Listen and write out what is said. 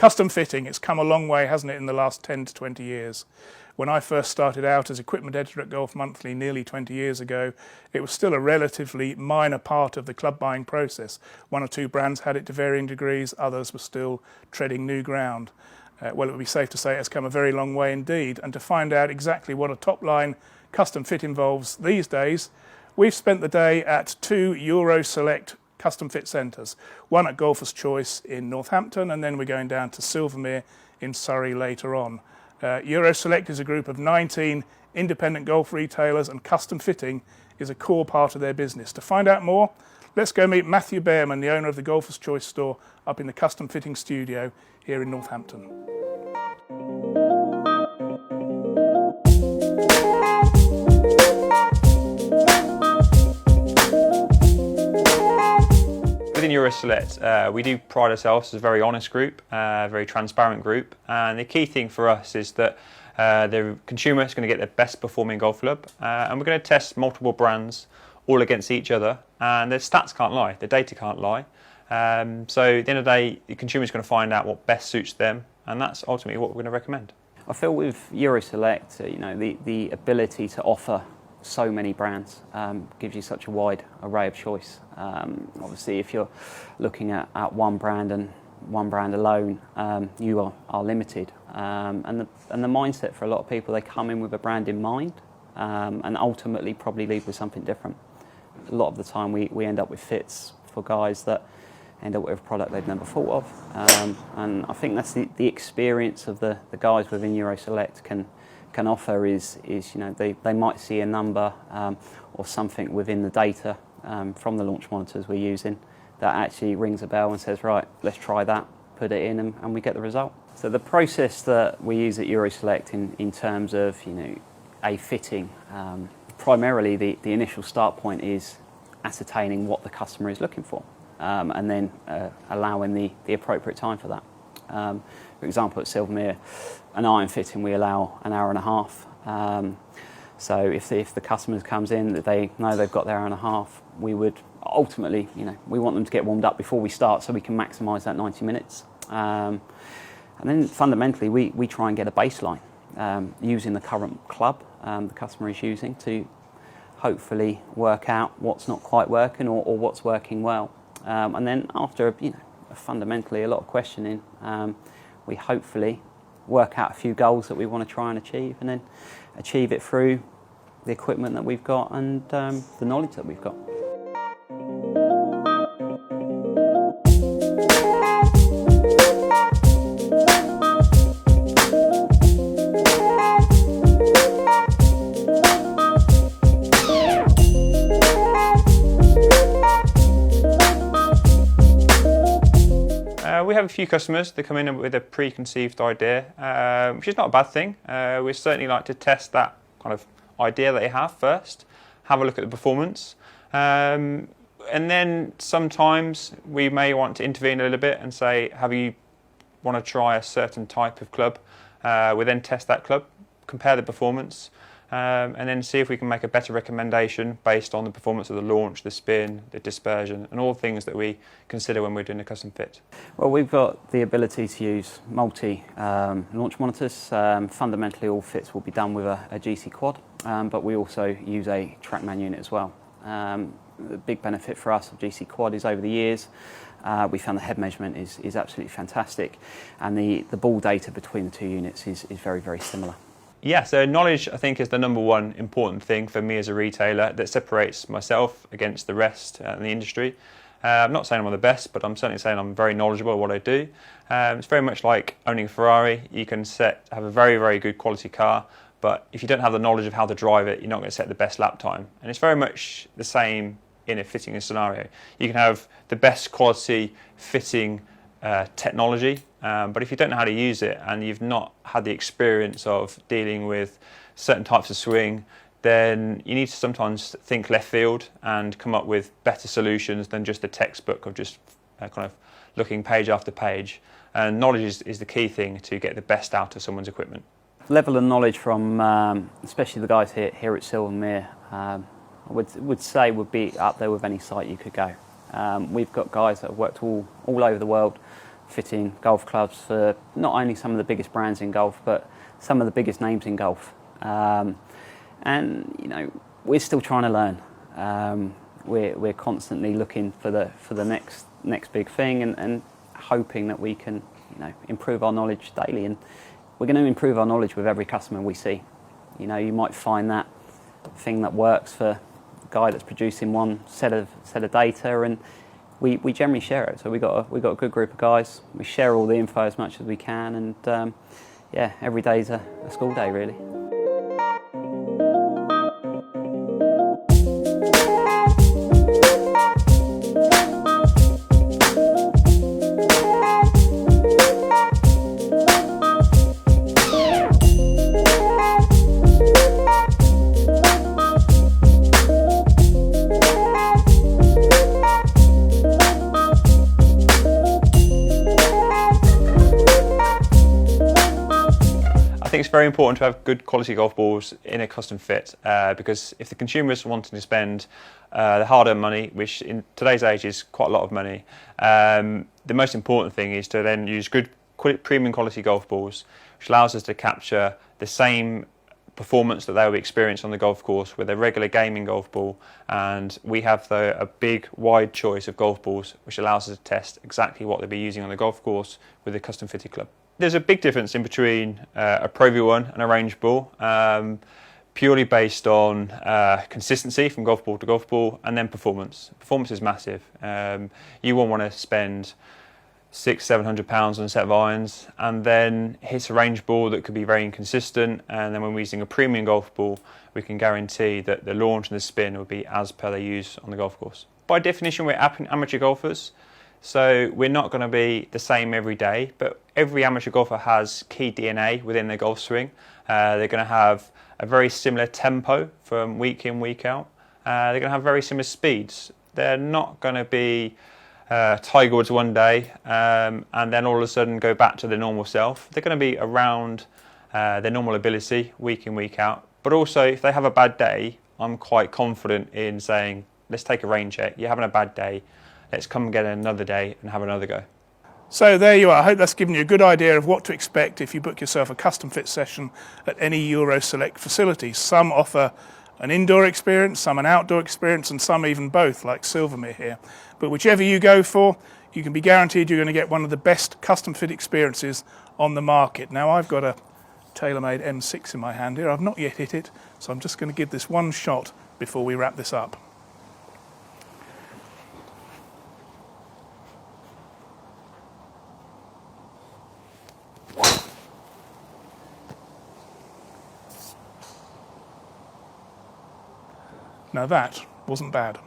Custom fitting, it's come a long way, hasn't it, in the last 10 to 20 years. When I first started out as equipment editor at Golf Monthly nearly 20 years ago, it was still a relatively minor part of the club buying process. One or two brands had it to varying degrees, others were still treading new ground. Well, it would be safe to say it's come a very long way indeed, and to find out exactly what a top-line custom fit involves these days, we've spent the day at two Euroselect Custom Fit centres, one at Golfer's Choice in Northampton, and then we're going down to Silvermere in Surrey later on. Euroselect is a group of 19 independent golf retailers, and custom fitting is a core part of their business. To find out more, let's go meet Matthew Behrman, the owner of the Golfer's Choice store up in the custom fitting studio here in Northampton. Within Euroselect, we do pride ourselves as a very honest group, a very transparent group, and the key thing for us is that the consumer is going to get the best performing golf club, and we're going to test multiple brands all against each other, and the stats can't lie, the data can't lie. So at the end of the day, the consumer is going to find out what best suits them, and that's ultimately what we're going to recommend. I feel with Euroselect, the ability to offer so many brands gives you such a wide array of choice. Obviously, if you're looking at one brand and one brand alone, you are limited. And the mindset for a lot of people, they come in with a brand in mind and ultimately probably leave with something different. A lot of the time we end up with fits for guys that end up with a product they've never thought of. And I think that's the experience of the guys within Euroselect can offer is they might see a number or something within the data from the launch monitors we're using that actually rings a bell and says, right, let's try that, put it in, and we get the result. So the process that we use at Euroselect in terms of a fitting, primarily the initial start point is ascertaining what the customer is looking for, and then allowing the appropriate time for that. For example, at Silvermere, an iron fitting we allow an hour and a half. So if the customer comes in that they know they've got their hour and a half, we would ultimately, we want them to get warmed up before we start so we can maximise that 90 minutes. And then fundamentally we try and get a baseline using the current club the customer is using to hopefully work out what's not quite working or what's working well. And then after fundamentally a lot of questioning, we hopefully work out a few goals that we want to try and achieve, and then achieve it through the equipment that we've got and the knowledge that we've got. We have a few customers that come in with a preconceived idea, which is not a bad thing. We certainly like to test that kind of idea that they have first, have a look at the performance, and then sometimes we may want to intervene a little bit and say, have you want to try a certain type of club? We then test that club, compare the performance, and then see if we can make a better recommendation based on the performance of the launch, the spin, the dispersion, and all things that we consider when we're doing a custom fit. Well, we've got the ability to use multi-launch monitors. Fundamentally, all fits will be done with a GC quad, but we also use a TrackMan unit as well. The big benefit for us of GC quad is over the years, we found the head measurement is absolutely fantastic, and the ball data between the two units is very, very similar. Yeah, so knowledge I think is the number one important thing for me as a retailer that separates myself against the rest in the industry. I'm not saying I'm the best, but I'm certainly saying I'm very knowledgeable at what I do. It's very much like owning a Ferrari. You can have a very, very good quality car, but if you don't have the knowledge of how to drive it, you're not going to set the best lap time. And it's very much the same in a fitting scenario. You can have the best quality fitting technology, but if you don't know how to use it and you've not had the experience of dealing with certain types of swing, then you need to sometimes think left field and come up with better solutions than just a textbook of just kind of looking page after page. And knowledge is the key thing to get the best out of someone's equipment. Level of knowledge from especially the guys here at Silvermere, I would say would be up there with any site you could go. We've got guys that have worked all over the world fitting golf clubs for not only some of the biggest brands in golf, but some of the biggest names in golf. And you know, we're still trying to learn. We're constantly looking for the next big thing, and hoping that we can, you know, improve our knowledge daily. And we're going to improve our knowledge with every customer we see. You know, you might find that thing that works for a guy that's producing one set of data, and we generally share it. So we've got a good group of guys. We share all the info as much as we can, and yeah, every day's a school day, really. I think it's very important to have good quality golf balls in a custom fit, because if the consumer is wanting to spend the hard-earned money, which in today's age is quite a lot of money, the most important thing is to then use good premium quality golf balls, which allows us to capture the same performance that they will experience on the golf course with a regular gaming golf ball. And we have a big wide choice of golf balls, which allows us to test exactly what they'll be using on the golf course with a custom fitted club. There's a big difference in between a Pro V1 and a range ball, purely based on consistency from golf ball to golf ball, and then performance. Performance is massive. You won't want to spend £600-700 on a set of irons and then hit a range ball that could be very inconsistent, and then when we're using a premium golf ball, we can guarantee that the launch and the spin will be as per they use on the golf course. By definition, we're amateur golfers, so we're not going to be the same every day, but every amateur golfer has key DNA within their golf swing. They're going to have a very similar tempo from week in, week out. They're going to have very similar speeds. They're not going to be Tiger Woods one day and then all of a sudden go back to their normal self. They're going to be around their normal ability week in, week out. But also, if they have a bad day, I'm quite confident in saying, let's take a rain check. You're having a bad day. Let's come and get another day and have another go. So there you are. I hope that's given you a good idea of what to expect if you book yourself a custom fit session at any Euroselect facility. Some offer an indoor experience, some an outdoor experience, and some even both, like Silvermere here. But whichever you go for, you can be guaranteed you're going to get one of the best custom fit experiences on the market. Now, I've got a TaylorMade M6 in my hand here. I've not yet hit it, so I'm just going to give this one shot before we wrap this up. Now that wasn't bad.